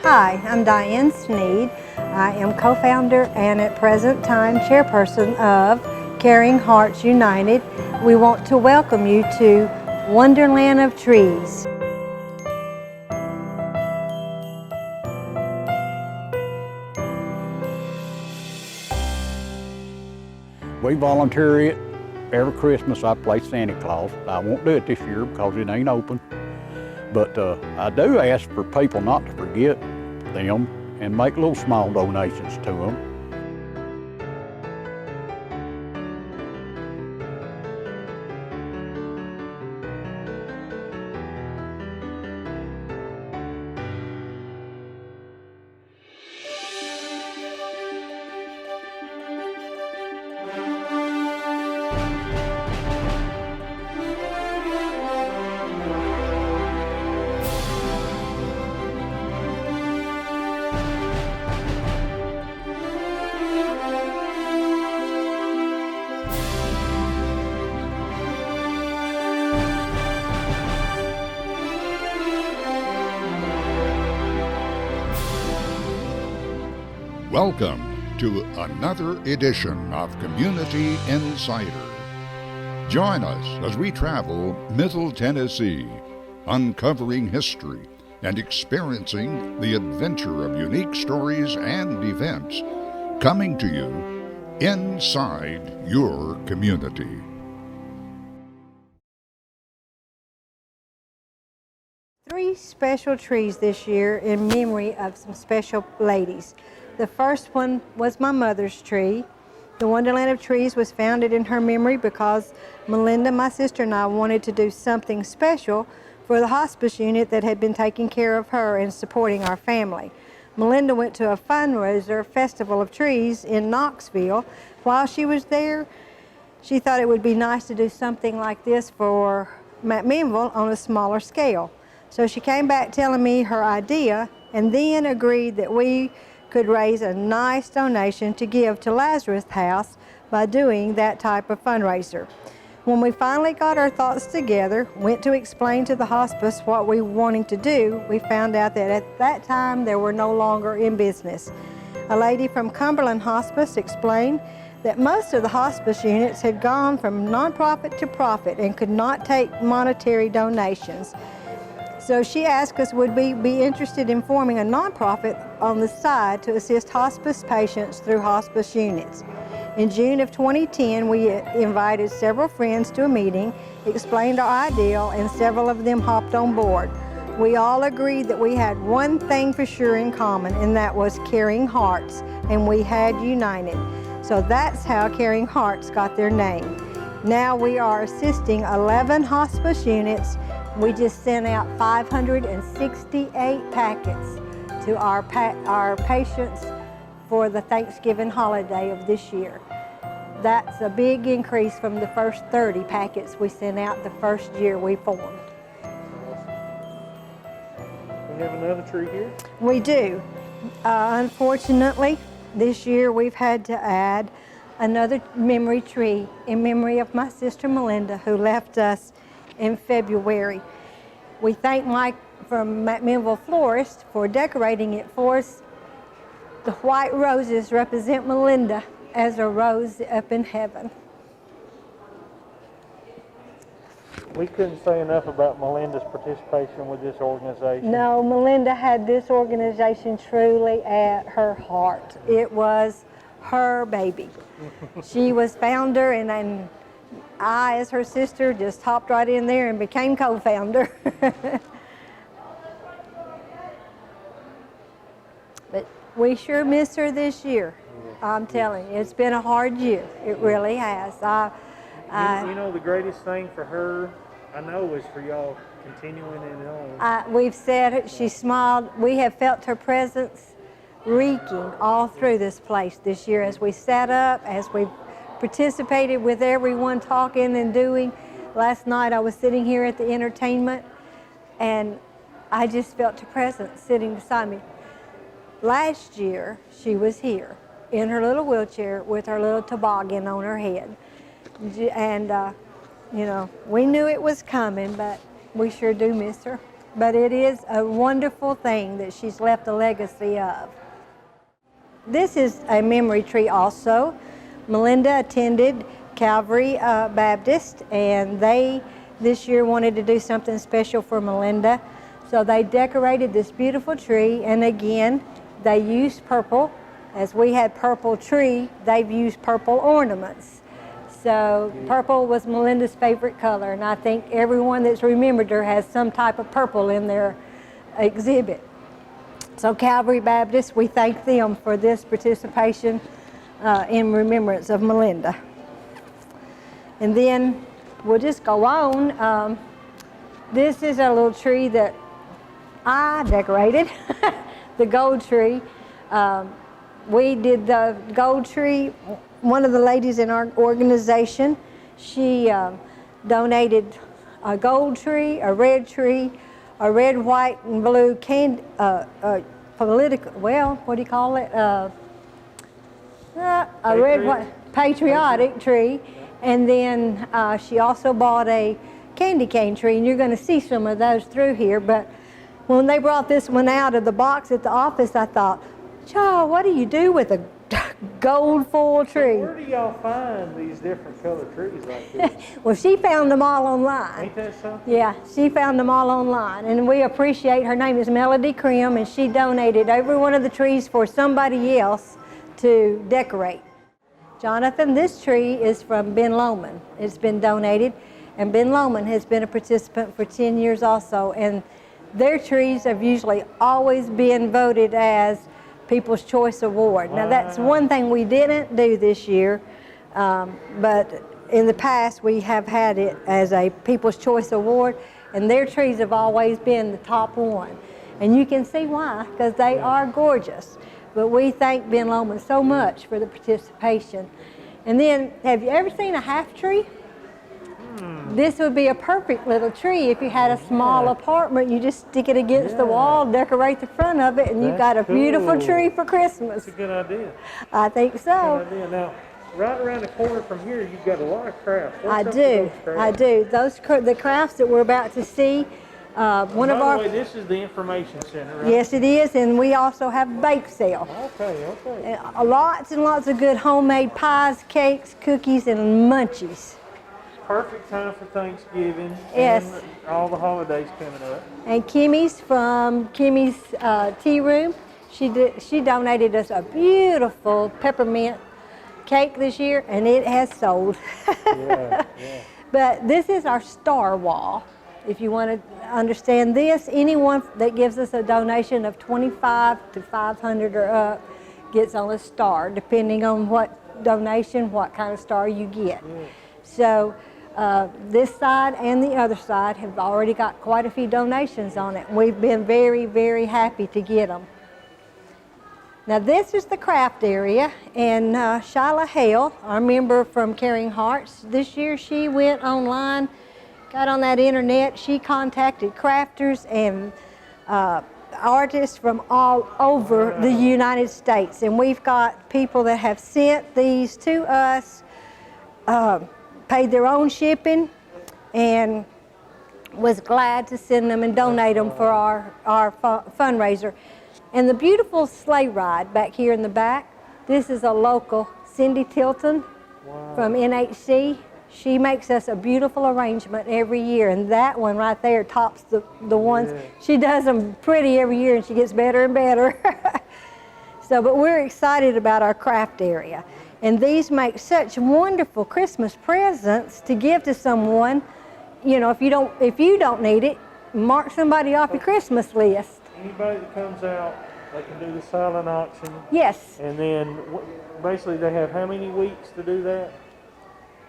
Hi, I'm Diane Sneed. I am co-founder and at present time chairperson of Caring Hearts United. We want to welcome you to Wonderland of Trees. We volunteer it every Christmas. I play Santa Claus. I won't do it this year because it ain't open. But I do ask for people not to forget them and make little small donations to them. Welcome to another edition of Community Insider. Join us as we travel Middle Tennessee, uncovering history and experiencing the adventure of unique stories and events coming to you inside your community. Three special trees this year in memory of some special ladies. The first one was my mother's tree. The Wonderland of Trees was founded in her memory because Melinda, my sister, and I wanted to do something special for the hospice unit that had been taking care of her and supporting our family. Melinda went to a fundraiser festival of trees in Knoxville. While she was there, she thought it would be nice to do something like this for McMinnville on a smaller scale. So she came back telling me her idea and then agreed that we could raise a nice donation to give to Lazarus House by doing that type of fundraiser. When we finally got our thoughts together, went to explain to the hospice what we were wanting to do, we found out that at that time they were no longer in business. A lady from Cumberland Hospice explained that most of the hospice units had gone from nonprofit to profit and could not take monetary donations. So she asked us would we be interested in forming a nonprofit on the side to assist hospice patients through hospice units. In June of 2010, we invited several friends to a meeting, explained our ideal, and several of them hopped on board. We all agreed that we had one thing for sure in common, and that was caring hearts, and we had united. So that's how Caring Hearts got their name. Now we are assisting 11 hospice units. We just sent out 568 packets to our patients for the Thanksgiving holiday of this year. That's a big increase from the first 30 packets we sent out the first year we formed. We have another tree here? We do. Unfortunately, this year we've had to add another memory tree in memory of my sister Melinda, who left us in February. We thank Mike from McMinnville Florist for decorating it for us. The white roses represent Melinda as a rose up in heaven. We couldn't say enough about Melinda's participation with this organization. No, Melinda had this organization truly at her heart. It was her baby. She was founder, and I, as her sister, just hopped right in there and became co-founder. But we sure miss her this year. I'm telling you, it's been a hard year. It really has. You know, the greatest thing for her, I know, is for y'all continuing it on. We've said it, she smiled. We have felt her presence reeking all through this place this year as we sat up, as we participated with everyone talking and doing. Last night I was sitting here at the entertainment and I just felt her presence sitting beside me. Last year she was here in her little wheelchair with her little toboggan on her head. And you know, we knew it was coming, but we sure do miss her. but it is a wonderful thing that she's left a legacy of. This is a memory tree also. Melinda attended Calvary Baptist, and they this year wanted to do something special for Melinda. So they decorated this beautiful tree, and again, they used purple. As we had purple tree, they've used purple ornaments. So purple was Melinda's favorite color, and I think everyone that's remembered her has some type of purple in their exhibit. So Calvary Baptist, we thank them for this participation in remembrance of Melinda. And then we'll just go on. This is a little tree that I decorated, the gold tree. We did the gold tree. One of the ladies in our organization, she donated a gold tree, a red, white, and blue political, well, what do you call it? A red, white, patriotic tree. And then she also bought a candy cane tree, and you're going to see some of those through here. But when they brought this one out of the box at the office, I thought, child, what do you do with a gold foil tree? Where do y'all find these different colored trees like this? Well, she found them all online. Ain't that something? Yeah, she found them all online, and we appreciate. Her name is Melody Krim, and she donated every one of the trees for somebody else to decorate. Jonathan, this tree is from Ben Lomond. It's been donated, and Ben Lomond has been a participant for 10 years also, and their trees have usually always been voted as People's Choice Award. Now that's one thing we didn't do this year, but in the past we have had it as a People's Choice Award, and their trees have always been the top one. And you can see why, because they are gorgeous. But we thank Ben Lomond so much for the participation. And then, have you ever seen a half tree? This would be a perfect little tree if you had a small apartment. You just stick it against the wall, decorate the front of it, and you've got a beautiful tree for Christmas. That's a good idea. I think so. Good idea. Now, right around the corner from here, you've got a lot of crafts. I do. The crafts that we're about to see. By the way, this is the information center, right? Yes, it is, and we also have bake sale. Okay. Lots and lots of good homemade pies, cakes, cookies, and munchies. Perfect time for Thanksgiving. Yes. And all the holidays coming up. And Kimmy's from Kimmy's Tea Room, she donated us a beautiful peppermint cake this year, and it has sold. Yeah. But this is our star wall. If you want to understand this, anyone that gives us a donation of $25 to $500 or up gets on a star, depending on what donation, what kind of star you get. Yeah. So this side and the other side have already got quite a few donations on it. We've been very, very happy to get them. Now this is the craft area, and Shyla Hale, our member from Caring Hearts, this year she went online, got on that internet, she contacted crafters and artists from all over the United States, and we've got people that have sent these to us, paid their own shipping, and was glad to send them and donate them for our fundraiser. And the beautiful sleigh ride back here in the back, this is a local, Cindy Tilton from NHC. She makes us a beautiful arrangement every year, and that one right there tops the ones. Yeah. She does them pretty every year, and she gets better and better. So, but we're excited about our craft area. And these make such wonderful Christmas presents to give to someone. You know, if you don't need it, mark somebody off your Christmas list. Anybody that comes out, they can do the silent auction. Yes. And then basically they have how many weeks to do that?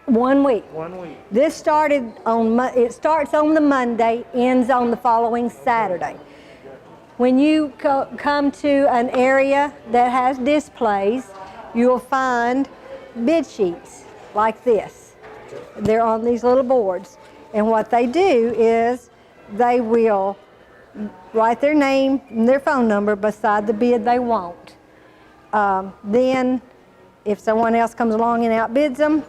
1 week. 1 week. This started on, it starts on the Monday, ends on the following Saturday. When you come to an area that has displays, you'll find bid sheets like this. They're on these little boards. And what they do is they will write their name and their phone number beside the bid they want. Then if someone else comes along and outbids them,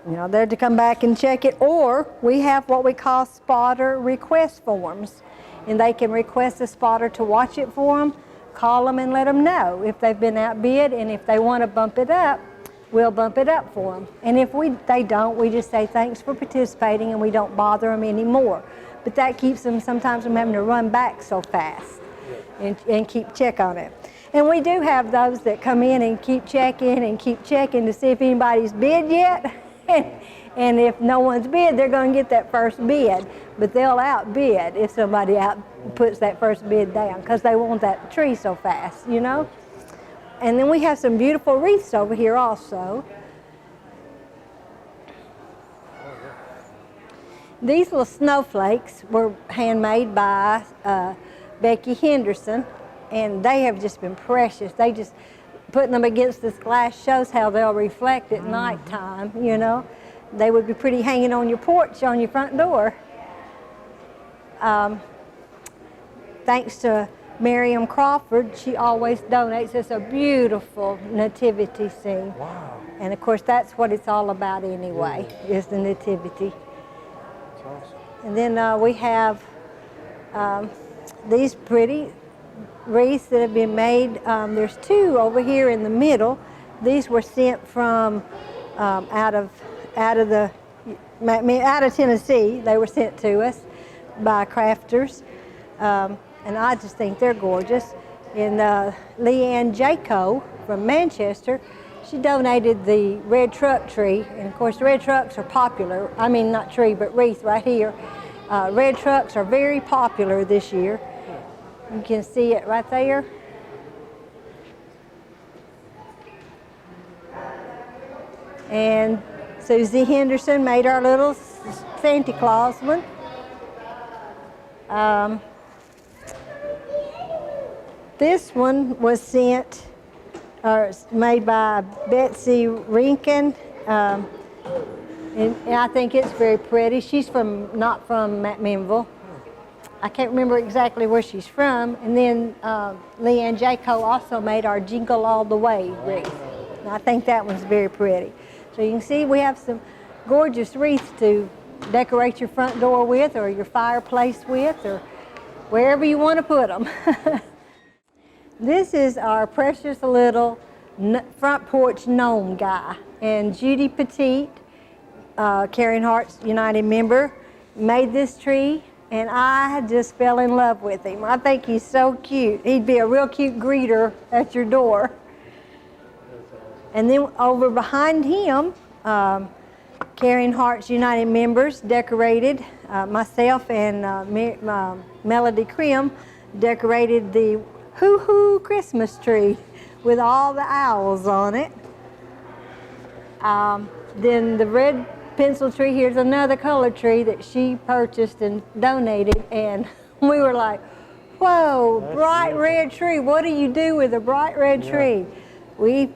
you know, they're to come back and check it. Or we have what we call spotter request forms. and they can request a spotter to watch it for them. Call them and let them know if they've been outbid, and if they want to bump it up, we'll bump it up for them. And if they don't, we just say thanks for participating, and we don't bother them anymore. But that keeps them sometimes from having to run back so fast and keep check on it. And we do have those that come in and keep checking to see if anybody's bid yet. And if no one's bid, they're going to get that first bid. But they'll outbid if somebody puts that first bid down, because they want that tree so fast, you know. And then we have some beautiful wreaths over here also. These little snowflakes were handmade by Becky Henderson, and they have just been precious. They just, putting them against this glass shows how they'll reflect at nighttime, you know. They would be pretty hanging on your porch, on your front door. Thanks to Miriam Crawford, she always donates us a beautiful nativity scene. Wow. And of course, that's what it's all about anyway, is the nativity. That's awesome. And then we have these pretty wreaths that have been made. There's two over here in the middle. These were sent from out of Tennessee. They were sent to us by crafters. And I just think they're gorgeous. And Leanne Jaco from Manchester, she donated the red truck tree. And of course, red trucks are popular. I mean, not tree, but wreath right here. Red trucks are very popular this year. You can see it right there. And Susie Henderson made our little Santa Claus one. This one was made by Betsy Rinkin, and I think it's very pretty. She's not from McMinnville. I can't remember exactly where she's from. And then Leanne Jaco also made our Jingle All the Way wreath. And I think that one's very pretty. So you can see we have some gorgeous wreaths to decorate your front door with, or your fireplace with, or wherever you want to put them. This is our precious little front porch gnome guy. And Judy Petite, Caring Hearts United member, made this tree, and I just fell in love with him. I think he's so cute. He'd be a real cute greeter at your door. And then over behind him, Caring Hearts United members decorated, myself and Melody Krim decorated the Hoo-Hoo Christmas tree with all the owls on it. Then the red pencil tree, here's another color tree that she purchased and donated, and we were like, whoa, that's bright beautiful. Red tree, what do you do with a bright red tree? We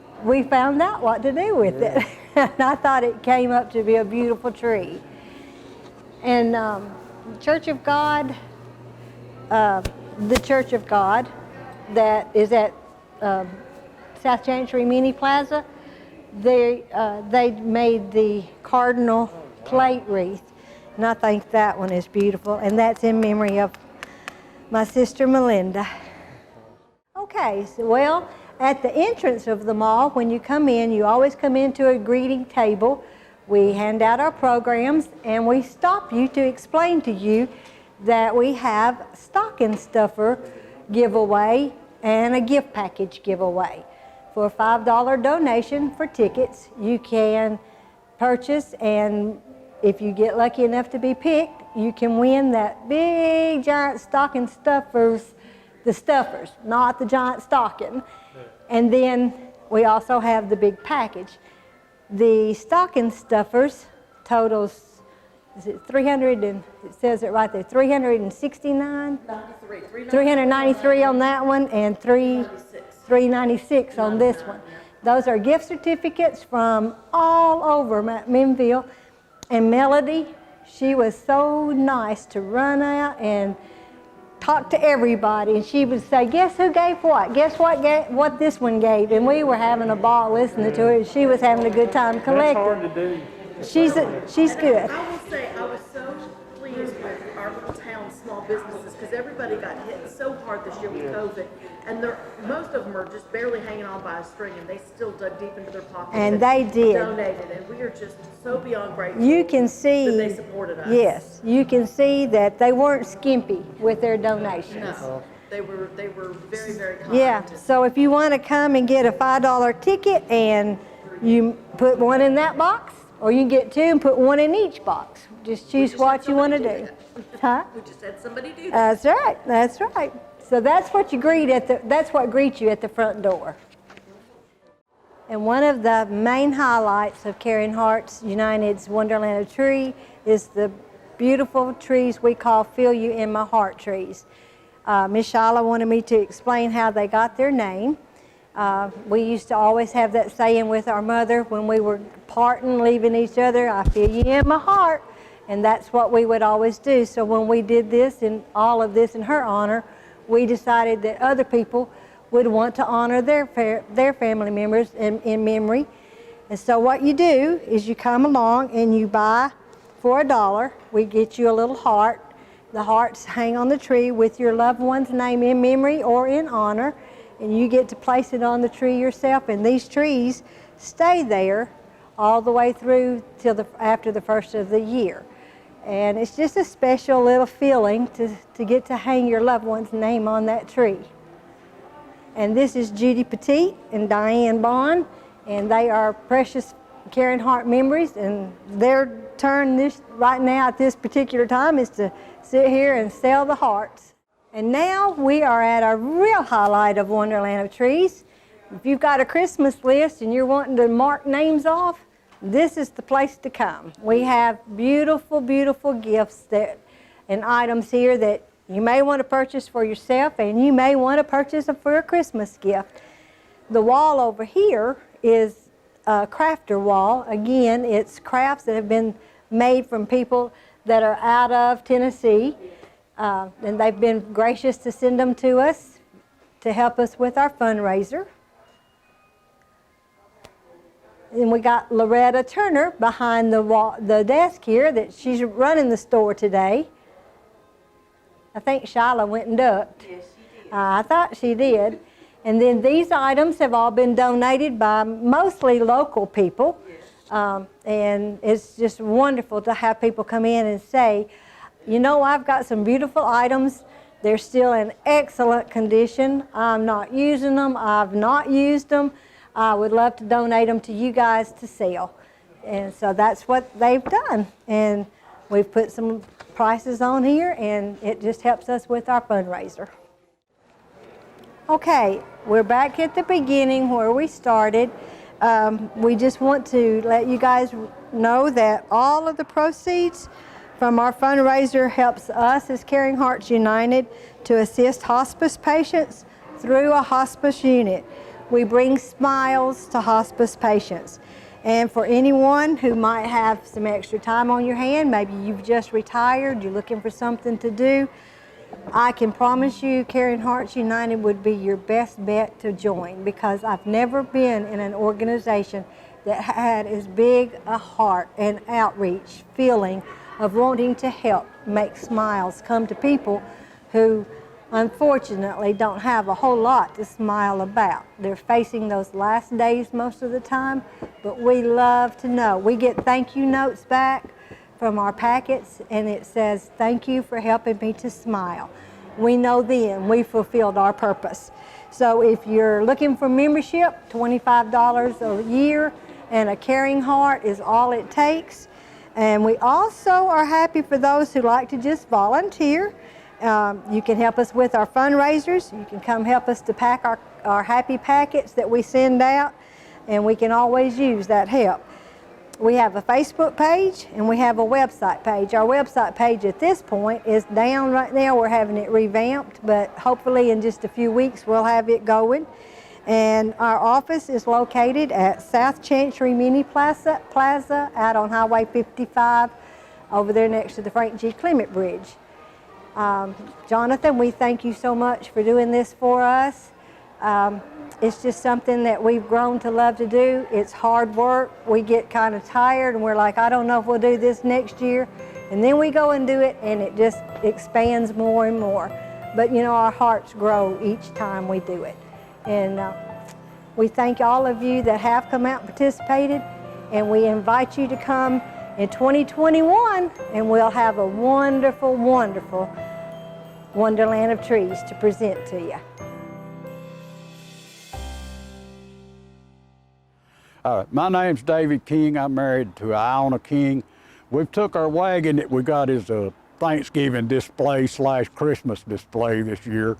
found out what to do with it. And I thought it came up to be a beautiful tree. And Church of God, the Church of God that is at South Chantry Mini Plaza, they made the cardinal plate wreath, and I think that one is beautiful, and that's in memory of my sister Melinda. Okay, so well, at the entrance of the mall, when you come in, you always come into a greeting table. We hand out our programs, and we stop you to explain to you that we have stocking stuffer giveaway and a gift package giveaway. For a $5 donation for tickets, you can purchase, and if you get lucky enough to be picked, you can win that big giant stocking stuffers, the stuffers, not the giant stocking. And then we also have the big package. The stocking stuffers totals, is it 300 and, it says it right there, 369? 393 on that one, and 396 on this one. Those are gift certificates from all over McMinnville. And Melody, she was so nice to run out and talk to everybody, and she would say, guess who gave what? Guess what this one gave? And we were having a ball listening to her, and she was having a good time collecting. That's hard to do. She's good. I will say I was so pleased with our little town small businesses, because everybody hard this year with COVID. And most of them are just barely hanging on by a string, and they still dug deep into their pockets And they did. Donated, and we are just so beyond grateful. You can see that they supported us. Yes, you can see that they weren't skimpy with their donations. No, they were very, very kind. Yeah, so if you want to come and get a $5 ticket and you put one in that box, or you can get two and put one in each box. Just choose what you want to do. Huh? We just had somebody do that. That's right, that's right. So that's what that's what greets you at the front door. And one of the main highlights of Caring Hearts United's Wonderland of Tree is the beautiful trees we call Feel You in My Heart trees. Miss Shyla wanted me to explain how they got their name. We used to always have that saying with our mother when we were parting, leaving each other, I feel you in my heart. And that's what we would always do. So when we did this and all of this in her honor, we decided that other people would want to honor their family members in memory. And so what you do is you come along and you buy for $1. We get you a little heart. The hearts hang on the tree with your loved one's name in memory or in honor, and you get to place it on the tree yourself. And these trees stay there all the way through till after the first of the year. And it's just a special little feeling to get to hang your loved one's name on that tree. And this is Judy Petit and Diane Bond, and they are precious Caring Heart memories, and their turn right now at this particular time is to sit here and sell the hearts. And now we are at a real highlight of Wonderland of Trees. If you've got a Christmas list and you're wanting to mark names off, this is the place to come. We have beautiful, beautiful gifts and items here that you may want to purchase for yourself, and you may want to purchase them for a Christmas gift. The wall over here is a crafter wall. Again, it's crafts that have been made from people that are out of Tennessee, and they've been gracious to send them to us to help us with our fundraiser. And we got Loretta Turner behind the desk here, that she's running the store today. I think Shyla went and ducked. Yes, she did. I thought she did. And then these items have all been donated by mostly local people. Yes. And it's just wonderful to have people come in and say, you know, I've got some beautiful items. They're still in excellent condition. I'm not using them. I've not used them. I would love to donate them to you guys to sell. And so that's what they've done. And we've put some prices on here, and it just helps us with our fundraiser. Okay, we're back at the beginning where we started. We just want to let you guys know that all of the proceeds from our fundraiser helps us as Caring Hearts United to assist hospice patients through a hospice unit. We bring smiles to hospice patients. And for anyone who might have some extra time on your hand, maybe you've just retired, you're looking for something to do, I can promise you Caring Hearts United would be your best bet to join, because I've never been in an organization that had as big a heart and outreach feeling of wanting to help make smiles come to people who unfortunately don't have a whole lot to smile about. They're facing those last days most of the time, but we love to know. We get thank you notes back from our packets, and it says, thank you for helping me to smile. We know then we fulfilled our purpose. So if you're looking for membership, $25 a year and a caring heart is all it takes. And we also are happy for those who like to just volunteer. You can help us with our fundraisers. You can come help us to pack our happy packets that we send out, and we can always use that help. We have a Facebook page and we have a website page. Our website page at this point is down right now. We're having it revamped, but hopefully in just a few weeks we'll have it going. And our office is located at South Chancery Mini Plaza out on Highway 55 over there next to the Frank G. Clement Bridge. Jonathan, we thank you so much for doing this for us. It's just something that we've grown to love to do. It's hard work. We get kind of tired and we're like, I don't know if we'll do this next year. And then we go and do it, and it just expands more and more. but you know, our hearts grow each time we do it. And we thank all of you that have come out and participated, and we invite you to come in 2021, and we'll have a wonderful, wonderful Wonderland of Trees to present to you. All right, my name's David King. I'm married to Iona King. We've took our wagon that we got as a Thanksgiving display / Christmas display this year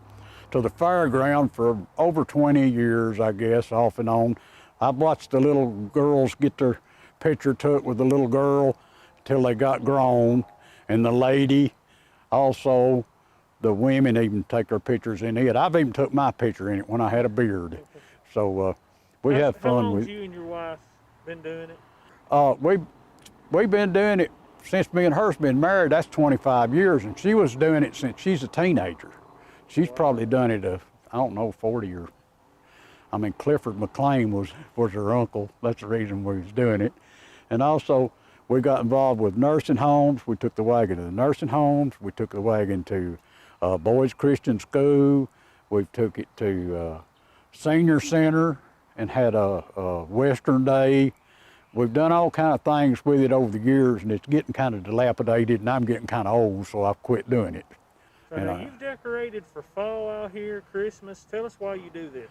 to the fairground for over 20 years, I guess, off and on. I've watched the little girls get their picture took with the little girl till they got grown, and the lady, also the women even take their pictures in it. I've even took my picture in it when I had a beard. So we have fun how long with have you and your wife been doing it? We've been doing it since me and her's been married. That's 25 years, and she was doing it since she's a teenager. She's probably done it, I don't know, 40 or, I mean, Clifford McLean was her uncle. That's the reason we was doing it. And also, we got involved with nursing homes. We took the wagon to the nursing homes. We took the wagon to Boys Christian School. We took it to Senior Center and had a Western Day. We've done all kind of things with it over the years, and it's getting kind of dilapidated, and I'm getting kind of old, so I've quit doing it. So now you've decorated for fall out here, Christmas. Tell us why you do this.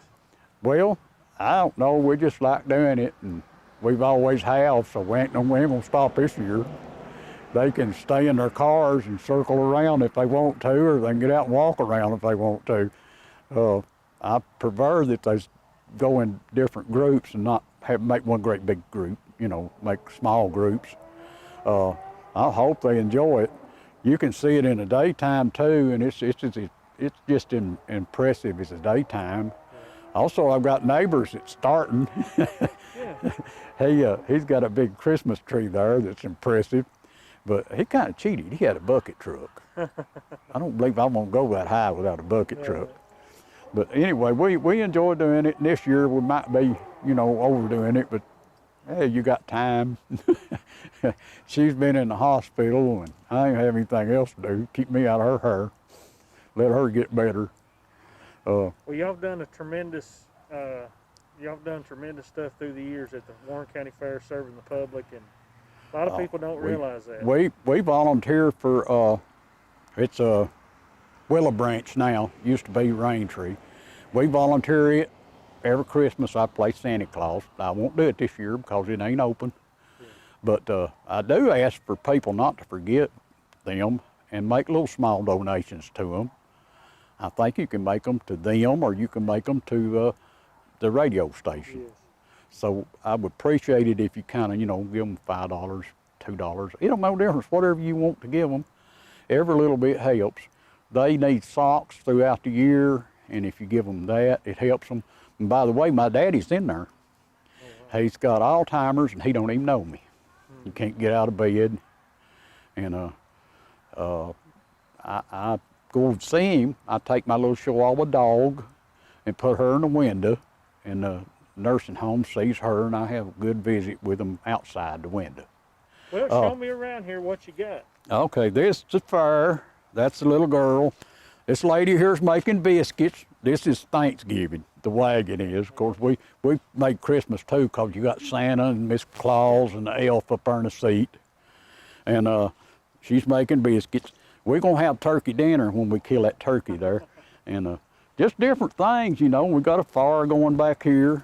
Well, I don't know. We just like doing it, and we've always have, so we ain't gonna stop this year. They can stay in their cars and circle around if they want to, or they can get out and walk around if they want to. I prefer that they go in different groups and not make one great big group, you know, make small groups. I hope they enjoy it. You can see it in the daytime too, and it's just impressive as the daytime. Also, I've got neighbors that's starting. He's got a big Christmas tree there that's impressive, but he kind of cheated. He had a bucket truck. I don't believe I'm gonna go that high without a bucket truck. But anyway, we enjoy doing it, and this year we might be, you know, overdoing it, but hey, you got time. She's been in the hospital, and I ain't have anything else to do. Keep me out of her hair. Let her get better. Well, y'all done tremendous stuff through the years at the Warren County Fair, serving the public, and a lot of people don't realize that. We volunteer for it's a Willow Branch now. Used to be Raintree. We volunteer it. Every Christmas I play Santa Claus. I won't do it this year because it ain't open. But I do ask for people not to forget them and make little small donations to them. I think you can make them to them, or you can make them to the radio station. Yes. So I would appreciate it if you kind of, you know, give them $5, $2. It don't make no difference, whatever you want to give them. Every little bit helps. They need socks throughout the year, and if you give them that, it helps them. And by the way, my daddy's in there. Oh, wow. He's got Alzheimer's, and he don't even know me. He can't get out of bed. And I go and see him. I take my little Chihuahua dog and put her in the window, and the nursing home sees her, and I have a good visit with them outside the window. Well, show me around here what you got. Okay, this is the fair. That's the little girl. This lady here's making biscuits. This is Thanksgiving, the wagon is. Of course, we make Christmas too, because you got Santa and Miss Claus and the elf up there in the seat. And she's making biscuits. We're gonna have turkey dinner when we kill that turkey there. And just different things, you know. We got a fire going back here.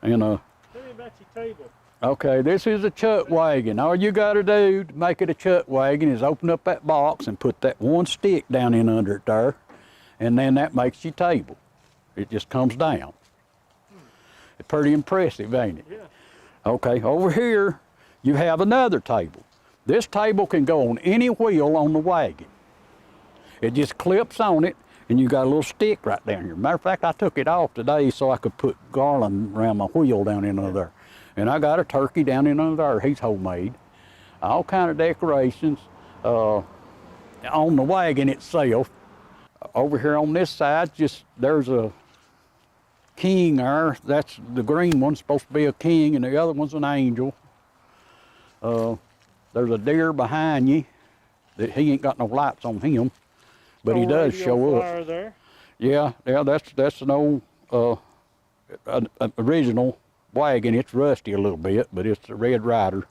And tell me about your table. Okay, this is a chuck wagon. All you gotta do to make it a chuck wagon is open up that box and put that one stick down in under it there, and then that makes your table. It just comes down. It's pretty impressive, ain't it? Yeah. Okay, over here you have another table. This table can go on any wheel on the wagon. It just clips on it, and you got a little stick right down here. Matter of fact, I took it off today so I could put garland around my wheel down in under there. And I got a turkey down in under there. He's homemade. All kind of decorations on the wagon itself. Over here on this side, there's a king there. That's the green one's supposed to be a king, and the other one's an angel. There's a deer behind you. He ain't got no lights on him. but he does show up. There. Yeah, that's an old original wagon. It's rusty a little bit, but it's a Red Ryder.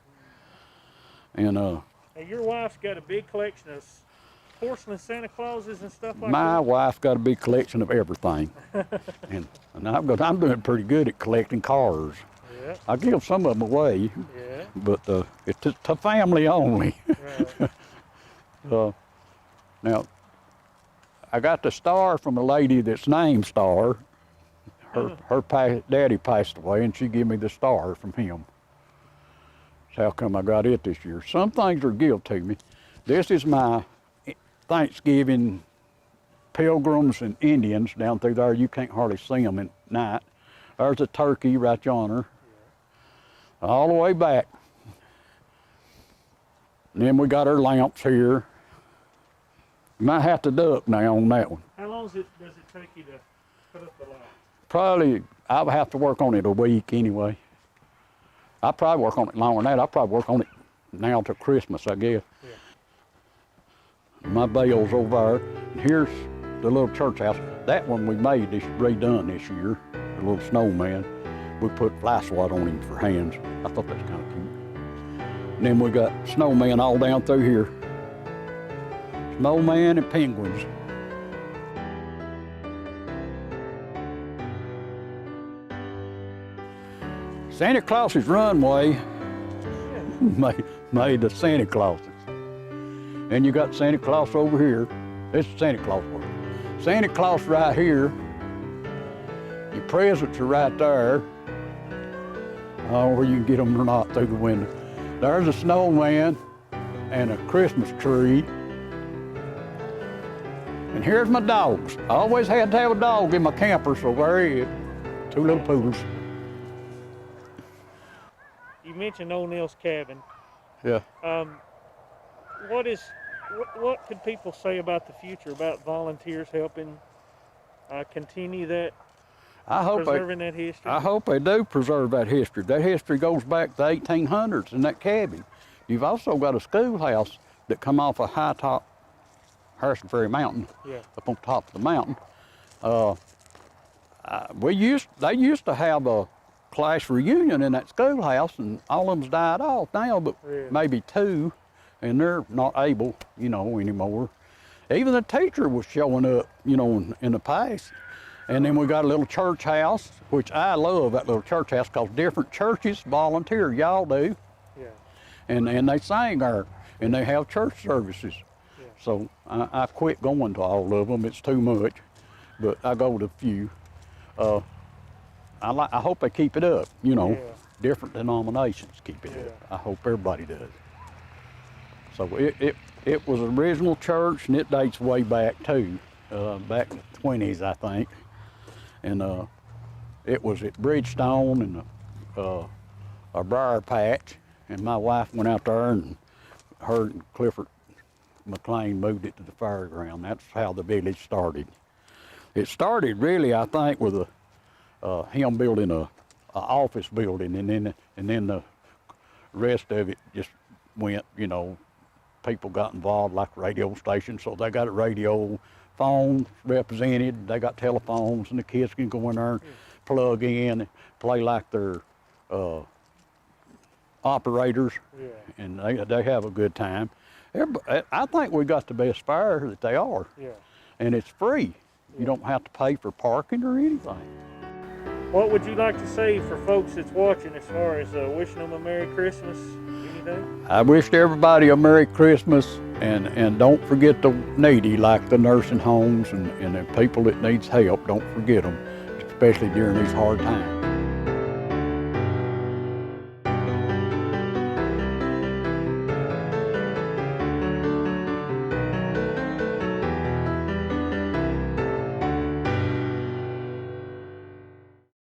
And now your wife's got a big collection of porcelain Santa Clauses and stuff like that? my wife got a big collection of everything. and I'm doing pretty good at collecting cars. Yeah. I give some of them away, Yeah. but it's to family only. Right. Now, I got the star from a lady that's named Star. Her daddy passed away, and she gave me the star from him. That's how come I got it this year. Some things are given to me. This is my Thanksgiving pilgrims and Indians down through there. You can't hardly see them at night. There's a turkey right yonder, all the way back. And then we got our lamps here. You might have to duck now on that one. How long does it take you to put up the lamp? Probably, I would have to work on it a week anyway. I'll probably work on it longer than that. I'll probably work on it now till Christmas, I guess. Yeah. My bale's over there. And here's the little church house. That one we made redone this year, the little snowman. We put fly swat on him for hands. I thought that's kind of cute. And then we got snowman all down through here. Snowman and penguins. Santa Claus's runway made the Santa Clauses. And you got Santa Claus over here. This is Santa Claus work. Santa Claus right here. Your presents are right there. Oh, where you can get them or not through the window. There's a snowman and a Christmas tree. And here's my dogs. I always had to have a dog in my camper, so there he is. Two little poodles. You mentioned O'Neill's cabin. Yeah. What could people say about the future, about volunteers helping continue that, preserving that history? I hope they do preserve that history. That history goes back to the 1800s in that cabin. You've also got a schoolhouse that come off a high top Harrison Ferry Mountain, up on top of the mountain. They used to have a class reunion in that schoolhouse, and all of them's died off now, but maybe two, and they're not able, anymore. Even the teacher was showing up, in the past. And then we got a little church house, which I love that little church house, because different churches volunteer, y'all do. Yeah. And they sing there, and they have church services. Yeah. So I quit going to all of them. It's too much, but I go to a few. I hope they keep it up, Different denominations keep it up. I hope everybody does. So it was an original church, and it dates way back too, back in the 20s, I think. And it was at Bridgestone and a briar patch, and my wife went out there, and her and Clifford McLean moved it to the fairground. That's how the village started. It started really, I think, with him building a office building, and then the rest of it just went, people got involved like radio stations, so they got a radio, phones represented, they got telephones, and the kids can go in there and plug in and play like they're operators, and they have a good time. I think we got the best fair that they are, and it's free. You don't have to pay for parking or anything. What would you like to say for folks that's watching as far as wishing them a Merry Christmas? Anything? I wished everybody a Merry Christmas, and don't forget the needy, like the nursing homes and the people that needs help. Don't forget them, especially during these hard times.